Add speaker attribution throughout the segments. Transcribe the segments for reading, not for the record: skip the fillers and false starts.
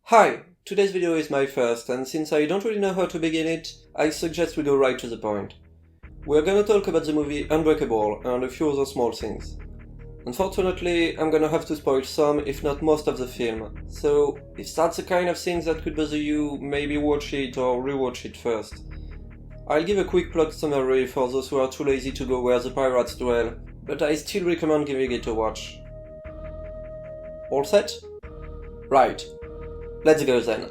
Speaker 1: Hi! Today's video is my first, and since I don't really know how to begin it, I suggest we go right to the point. We're gonna talk about the movie Unbreakable and a few other small things. Unfortunately, I'm gonna have to spoil some, if not most of the film, so if that's the kind of thing that could bother you, maybe watch it or rewatch it first. I'll give a quick plot summary for those who are too lazy to go where the pirates dwell, but I still recommend giving it a watch. All set? Right. Let's go then.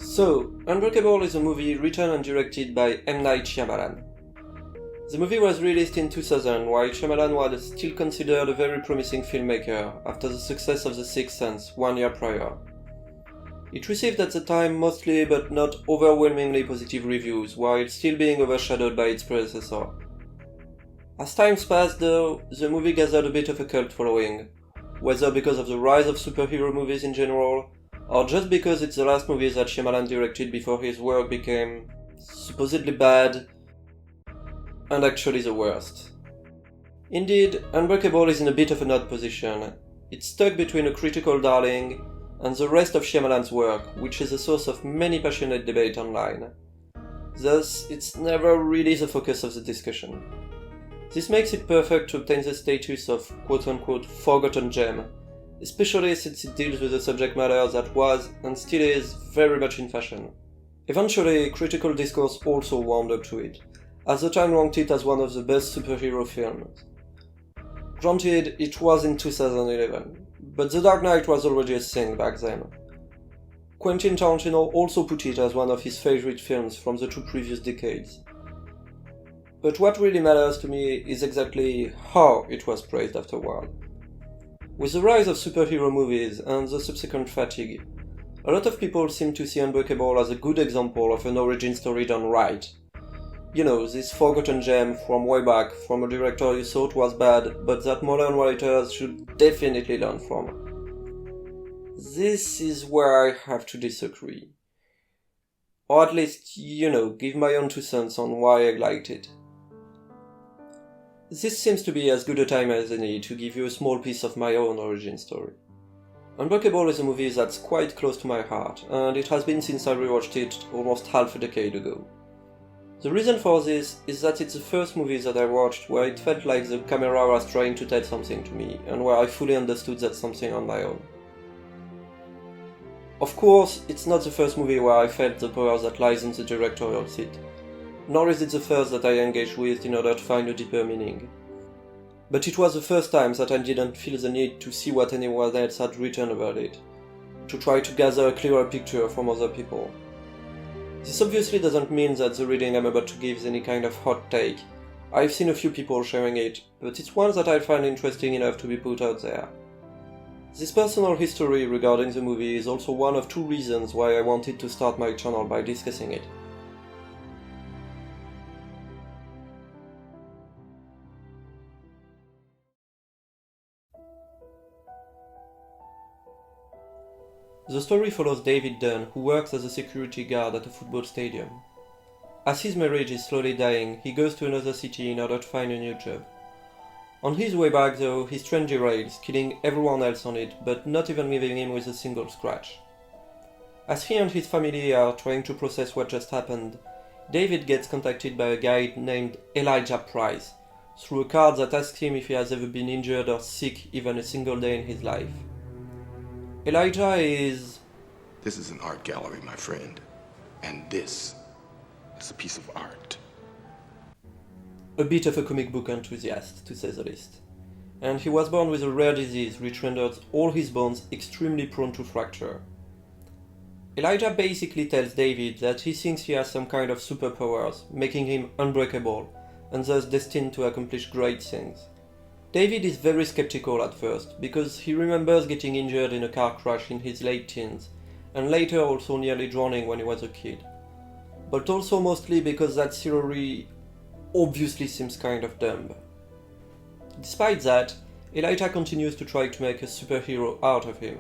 Speaker 1: So, Unbreakable is a movie written and directed by M. Night Shyamalan. The movie was released in 2000, while Shyamalan was still considered a very promising filmmaker after the success of The Sixth Sense 1 year prior. It received at the time mostly but not overwhelmingly positive reviews, while still being overshadowed by its predecessor. As time passed though, the movie gathered a bit of a cult following, whether because of the rise of superhero movies in general, or just because it's the last movie that Shyamalan directed before his work became supposedly bad, and actually the worst. Indeed, Unbreakable is in a bit of an odd position. It's stuck between a critical darling and the rest of Shyamalan's work, which is a source of many passionate debate online. Thus, it's never really the focus of the discussion. This makes it perfect to obtain the status of quote-unquote forgotten gem, especially since it deals with a subject matter that was, and still is, very much in fashion. Eventually, critical discourse also warmed up to it, as the Time ranked it as one of the best superhero films. Granted, it was in 2011, but The Dark Knight was already a thing back then. Quentin Tarantino also put it as one of his favorite films from the two previous decades. But what really matters to me is exactly how it was praised afterward. With the rise of superhero movies and the subsequent fatigue, a lot of people seem to see Unbreakable as a good example of an origin story done right. You know, this forgotten gem from way back, from a director you thought was bad, but that modern writers should definitely learn from. This is where I have to disagree. Or at least, give my own 2 cents on why I liked it. This seems to be as good a time as any to give you a small piece of my own origin story. Unbreakable is a movie that's quite close to my heart, and it has been since I rewatched it almost half a decade ago. The reason for this is that it's the first movie that I watched where it felt like the camera was trying to tell something to me, and where I fully understood that something on my own. Of course, it's not the first movie where I felt the power that lies in the directorial seat, nor is it the first that I engaged with in order to find a deeper meaning. But it was the first time that I didn't feel the need to see what anyone else had written about it, to try to gather a clearer picture from other people. This obviously doesn't mean that the reading I'm about to give is any kind of hot take. I've seen a few people sharing it, but it's one that I find interesting enough to be put out there. This personal history regarding the movie is also one of 2 reasons why I wanted to start my channel by discussing it. The story follows David Dunn, who works as a security guard at a football stadium. As his marriage is slowly dying, he goes to another city in order to find a new job. On his way back though, his train derails, killing everyone else on it, but not even leaving him with a single scratch. As he and his family are trying to process what just happened, David gets contacted by a guy named Elijah Price, through a card that asks him if he has ever been injured or sick even a single day in his life. Elijah is...
Speaker 2: This is an art gallery, my friend. And this is a piece of art.
Speaker 1: a bit of a comic book enthusiast, to say the least. And he was born with a rare disease which renders all his bones extremely prone to fracture. Elijah basically tells David that he thinks he has some kind of superpowers, making him unbreakable, and thus destined to accomplish great things. David is very skeptical at first, because he remembers getting injured in a car crash in his late teens, and later also nearly drowning when he was a kid. But also mostly because that theory obviously seems kind of dumb. Despite that, Elijah continues to try to make a superhero out of him,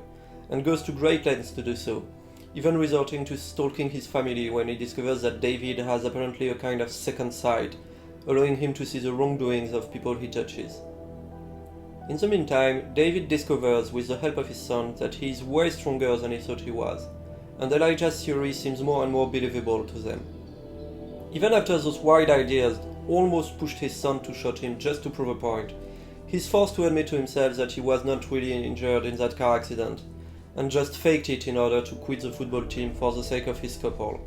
Speaker 1: and goes to great lengths to do so, even resorting to stalking his family when he discovers that David has apparently a kind of second sight, allowing him to see the wrongdoings of people he touches. In the meantime, David discovers, with the help of his son, that he is way stronger than he thought he was, and Elijah's theory seems more and more believable to them. Even after those wild ideas almost pushed his son to shoot him just to prove a point, he's forced to admit to himself that he was not really injured in that car accident, and just faked it in order to quit the football team for the sake of his couple.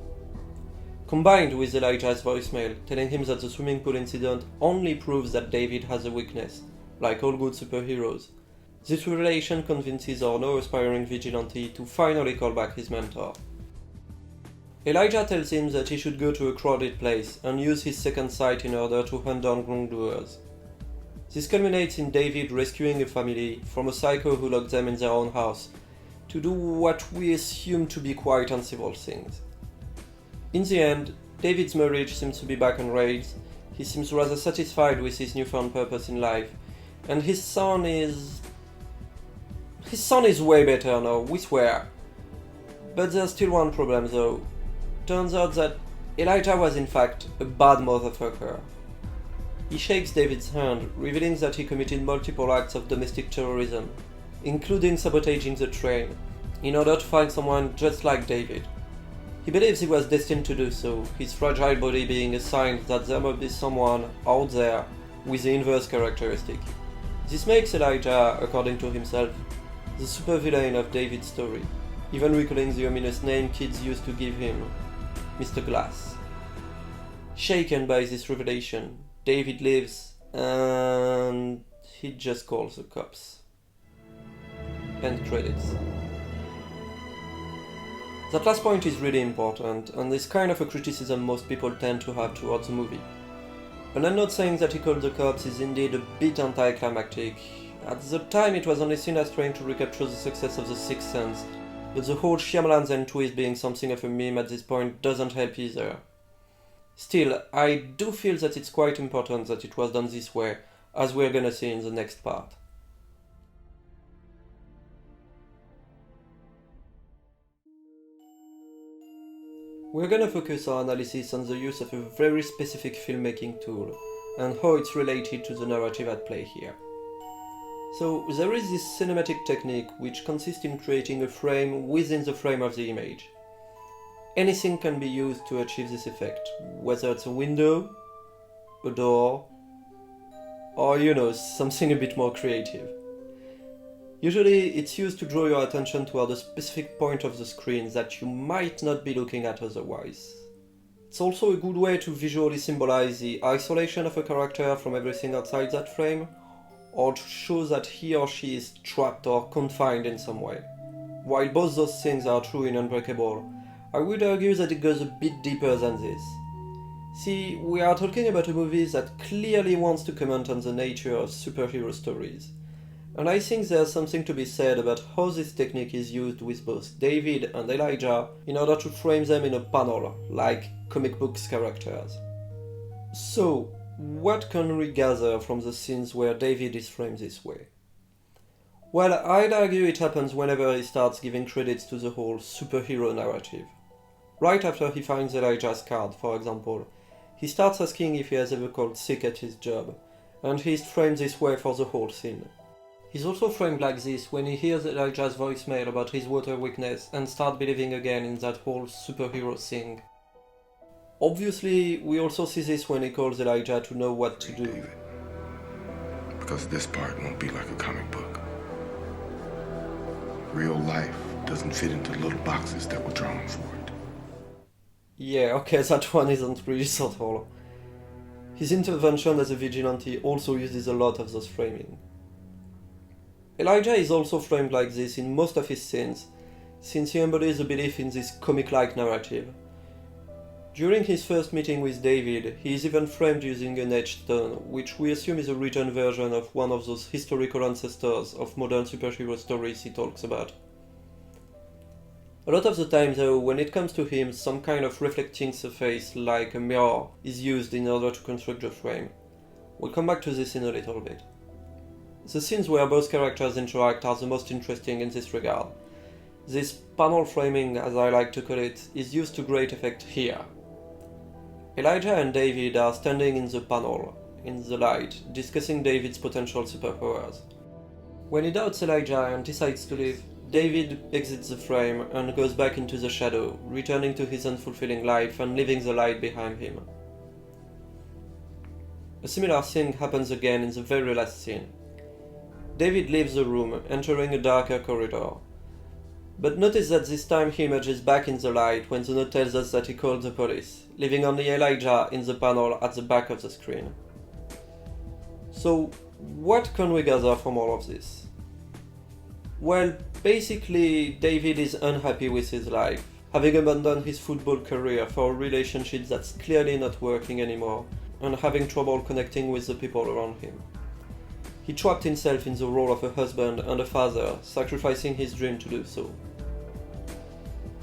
Speaker 1: Combined with Elijah's voicemail telling him that the swimming pool incident only proves that David has a weakness, like all good superheroes, this revelation convinces our now aspiring vigilante to finally call back his mentor. Elijah tells him that he should go to a crowded place and use his second sight in order to hunt down wrongdoers. This culminates in David rescuing a family from a psycho who locked them in their own house to do what we assume to be quite uncivil things. In the end, David's marriage seems to be back on rails, he seems rather satisfied with his newfound purpose in life, and his son is way better now, we swear. But there's still one problem though. Turns out that Elijah was in fact a bad motherfucker. He shakes David's hand, revealing that he committed multiple acts of domestic terrorism, including sabotaging the train, in order to find someone just like David. He believes he was destined to do so, his fragile body being a sign that there must be someone out there with the inverse characteristic. This makes Elijah, according to himself, the supervillain of David's story, even recalling the ominous name kids used to give him, Mr. Glass. Shaken by this revelation, David leaves and he just calls the cops. End credits. That last point is really important, and is kind of a criticism most people tend to have towards the movie. And I'm not saying that he called the cops is indeed a bit anticlimactic. At the time it was only seen as trying to recapture the success of The Sixth Sense, but the whole Shyamalan Zen twist being something of a meme at this point doesn't help either. Still, I do feel that it's quite important that it was done this way, as we're gonna see in the next part. We're gonna focus our analysis on the use of a very specific filmmaking tool, and how it's related to the narrative at play here. So, there is this cinematic technique which consists in creating a frame within the frame of the image. Anything can be used to achieve this effect, whether it's a window, a door, or something a bit more creative. Usually, it's used to draw your attention toward a specific point of the screen that you might not be looking at otherwise. It's also a good way to visually symbolize the isolation of a character from everything outside that frame, or to show that he or she is trapped or confined in some way. While both those things are true in Unbreakable, I would argue that it goes a bit deeper than this. See, we are talking about a movie that clearly wants to comment on the nature of superhero stories. And I think there's something to be said about how this technique is used with both David and Elijah in order to frame them in a panel, like comic books characters. So, what can we gather from the scenes where David is framed this way? Well, I'd argue it happens whenever he starts giving credits to the whole superhero narrative. Right after he finds Elijah's card, for example, he starts asking if he has ever called sick at his job, and he's framed this way for the whole scene. He's also framed like this when he hears Elijah's voicemail about his water weakness and starts believing again in that whole superhero thing. Obviously, we also see this when he calls Elijah to know what to do.
Speaker 2: David, because this part won't be like a comic book. Real life doesn't fit into little boxes that were drawn for it.
Speaker 1: Yeah, okay, that one isn't really subtle. His intervention as a vigilante also uses a lot of those framing. Elijah is also framed like this in most of his scenes, since he embodies a belief in this comic-like narrative. During his first meeting with David, he is even framed using an etched stone, which we assume is a written version of one of those historical ancestors of modern superhero stories he talks about. A lot of the time though, when it comes to him, some kind of reflecting surface like a mirror is used in order to construct the frame. We'll come back to this in a little bit. The scenes where both characters interact are the most interesting in this regard. This panel framing, as I like to call it, is used to great effect here. Elijah and David are standing in the panel, in the light, discussing David's potential superpowers. When he doubts Elijah and decides to leave, David exits the frame and goes back into the shadow, returning to his unfulfilling life and leaving the light behind him. A similar thing happens again in the very last scene. David leaves the room, entering a darker corridor. But notice that this time he emerges back in the light when the note tells us that he called the police, leaving only Elijah in the panel at the back of the screen. So, what can we gather from all of this? Well, basically, David is unhappy with his life, having abandoned his football career for a relationship that's clearly not working anymore, and having trouble connecting with the people around him. He trapped himself in the role of a husband and a father, sacrificing his dream to do so.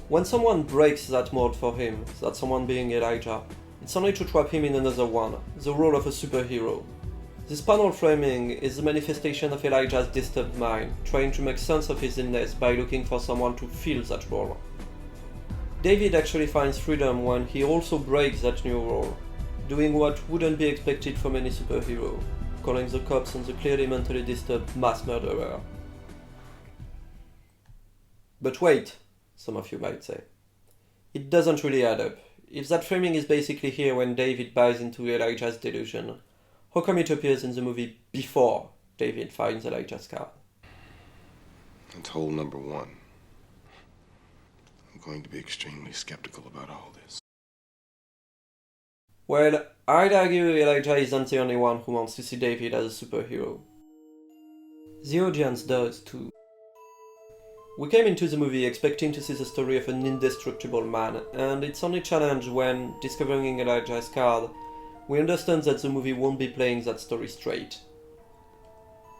Speaker 1: When someone breaks that mold for him, that someone being Elijah, it's only to trap him in another one, the role of a superhero. This panel framing is the manifestation of Elijah's disturbed mind, trying to make sense of his illness by looking for someone to fill that role. David actually finds freedom when he also breaks that new role, doing what wouldn't be expected from any superhero, calling the cops on the clearly mentally disturbed mass murderer. But wait, some of you might say. It doesn't really add up. If that framing is basically here when David buys into Elijah's delusion, how come it appears in the movie before David finds Elijah's card?
Speaker 2: That's hole number one. I'm going to be extremely skeptical about all this.
Speaker 1: Well, I'd argue Elijah isn't the only one who wants to see David as a superhero. The audience does too. We came into the movie expecting to see the story of an indestructible man, and it's only challenged when, discovering Elijah's card, we understand that the movie won't be playing that story straight.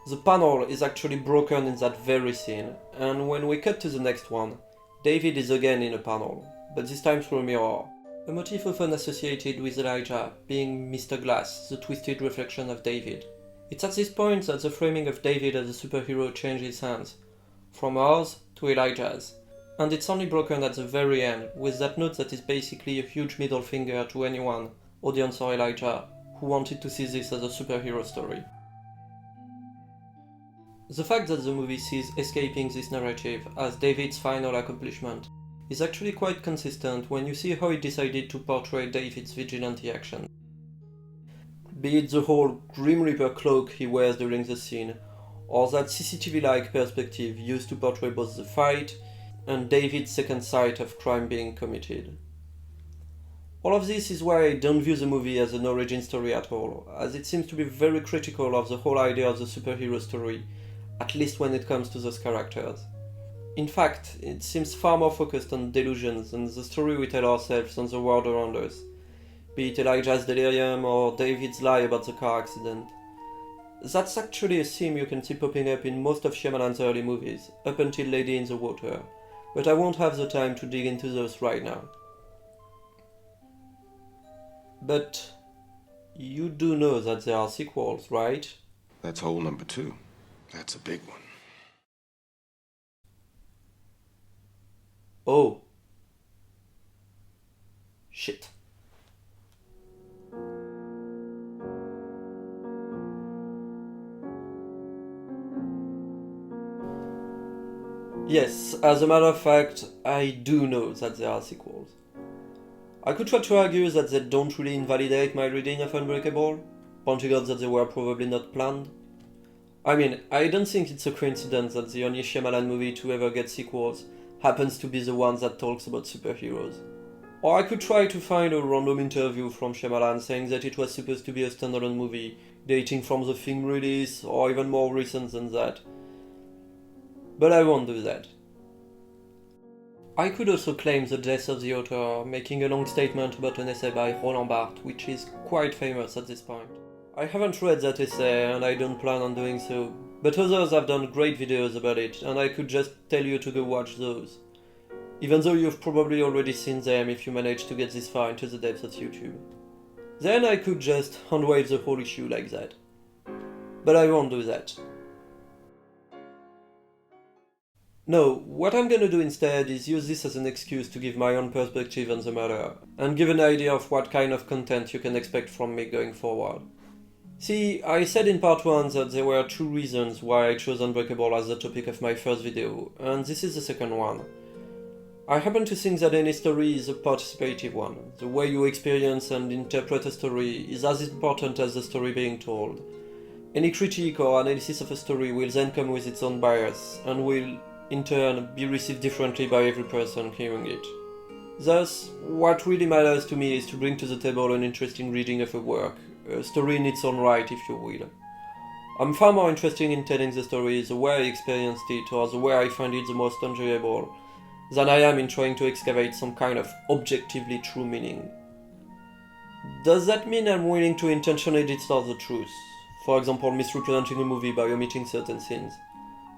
Speaker 1: The panel is actually broken in that very scene, and when we cut to the next one, David is again in a panel, but this time through a mirror, a motif often associated with Elijah being Mr. Glass, the twisted reflection of David. It's at this point that the framing of David as a superhero changes hands, from ours to Elijah's, and it's only broken at the very end, with that note that is basically a huge middle finger to anyone, audience or Elijah, who wanted to see this as a superhero story. The fact that the movie sees escaping this narrative as David's final accomplishment is actually quite consistent when you see how it decided to portray David's vigilante action. Be it the whole Grim Reaper cloak he wears during the scene, or that CCTV-like perspective used to portray both the fight and David's second sight of crime being committed. All of this is why I don't view the movie as an origin story at all, as it seems to be very critical of the whole idea of the superhero story, at least when it comes to those characters. In fact, it seems far more focused on delusions and the story we tell ourselves and the world around us, be it Elijah's delirium or David's lie about the car accident. That's actually a theme you can see popping up in most of Shyamalan's early movies, up until Lady in the Water, but I won't have the time to dig into those right now. But you do know that there are sequels, right?
Speaker 2: That's hole number two. That's a big one.
Speaker 1: Oh. Shit. Yes, as a matter of fact, I do know that there are sequels. I could try to argue that they don't really invalidate my reading of Unbreakable, pointing out that they were probably not planned. I mean, I don't think it's a coincidence that the only Shyamalan movie to ever get sequels happens to be the one that talks about superheroes. Or I could try to find a random interview from Shyamalan saying that it was supposed to be a standalone movie, dating from the film release, or even more recent than that. But I won't do that. I could also claim the death of the author, making a long statement about an essay by Roland Barthes, which is quite famous at this point. I haven't read that essay, and I don't plan on doing so, but others have done great videos about it, and I could just tell you to go watch those. Even though you've probably already seen them if you managed to get this far into the depths of YouTube. Then I could just hand-wave the whole issue like that. But I won't do that. No, what I'm gonna do instead is use this as an excuse to give my own perspective on the matter, and give an idea of what kind of content you can expect from me going forward. See, I said in part 1 that there were 2 reasons why I chose Unbreakable as the topic of my first video, and this is the second one. I happen to think that any story is a participative one. The way you experience and interpret a story is as important as the story being told. Any critique or analysis of a story will then come with its own bias, and will, in turn, be received differently by every person hearing it. Thus, what really matters to me is to bring to the table an interesting reading of a work, a story in its own right, if you will. I'm far more interested in telling the story the way I experienced it or the way I find it the most enjoyable, than I am in trying to excavate some kind of objectively true meaning. Does that mean I'm willing to intentionally distort the truth? For example, misrepresenting a movie by omitting certain scenes?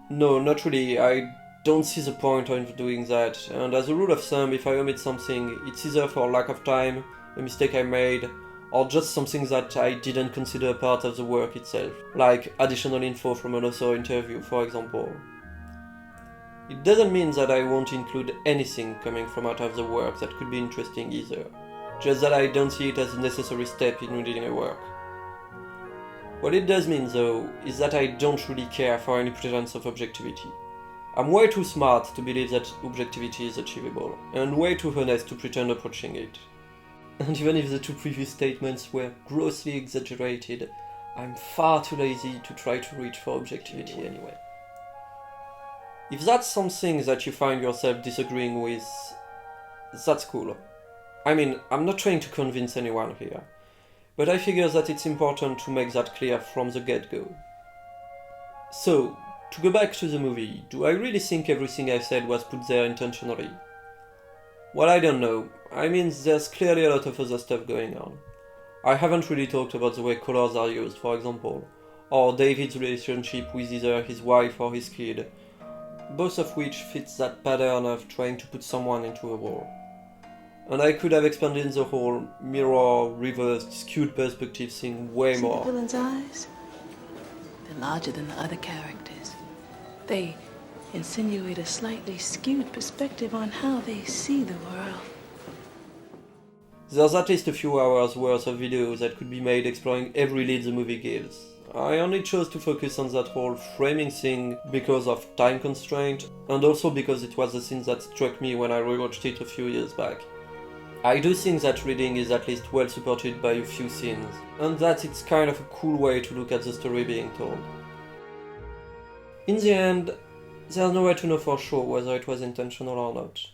Speaker 1: No, not really. I don't see the point of doing that, and as a rule of thumb, if I omit something, it's either for lack of time, a mistake I made, or just something that I didn't consider part of the work itself, like additional info from an author interview, for example. It doesn't mean that I won't include anything coming from out of the work that could be interesting either, just that I don't see it as a necessary step in reading a work. What it does mean, though, is that I don't really care for any pretense of objectivity. I'm way too smart to believe that objectivity is achievable, and way too honest to pretend approaching it. And even if the 2 previous statements were grossly exaggerated, I'm far too lazy to try to reach for objectivity anyway. If that's something that you find yourself disagreeing with, that's cool. I mean, I'm not trying to convince anyone here, but I figure that it's important to make that clear from the get-go. So, to go back to the movie, do I really think everything I said was put there intentionally? Well, I don't know. I mean, there's clearly a lot of other stuff going on. I haven't really talked about the way colors are used, for example, or David's relationship with either his wife or his kid, both of which fits that pattern of trying to put someone into a role. And I could have expanded the whole mirror, reversed, skewed perspective thing way
Speaker 3: See
Speaker 1: more.
Speaker 3: the villain's eyes? They're larger than the other characters. They insinuate a slightly skewed perspective on how they see the world.
Speaker 1: There's at least a few hours worth of videos that could be made exploring every lead the movie gives. I only chose to focus on that whole framing thing because of time constraint, and also because it was the thing that struck me when I rewatched it a few years back. I do think that reading is at least well supported by a few scenes, and that it's kind of a cool way to look at the story being told. In the end, there's no way to know for sure whether it was intentional or not.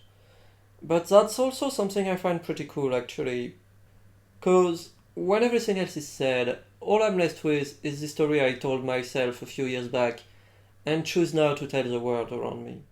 Speaker 1: But that's also something I find pretty cool, actually. 'Cause when everything else is said, all I'm left with is the story I told myself a few years back, and choose now to tell the world around me.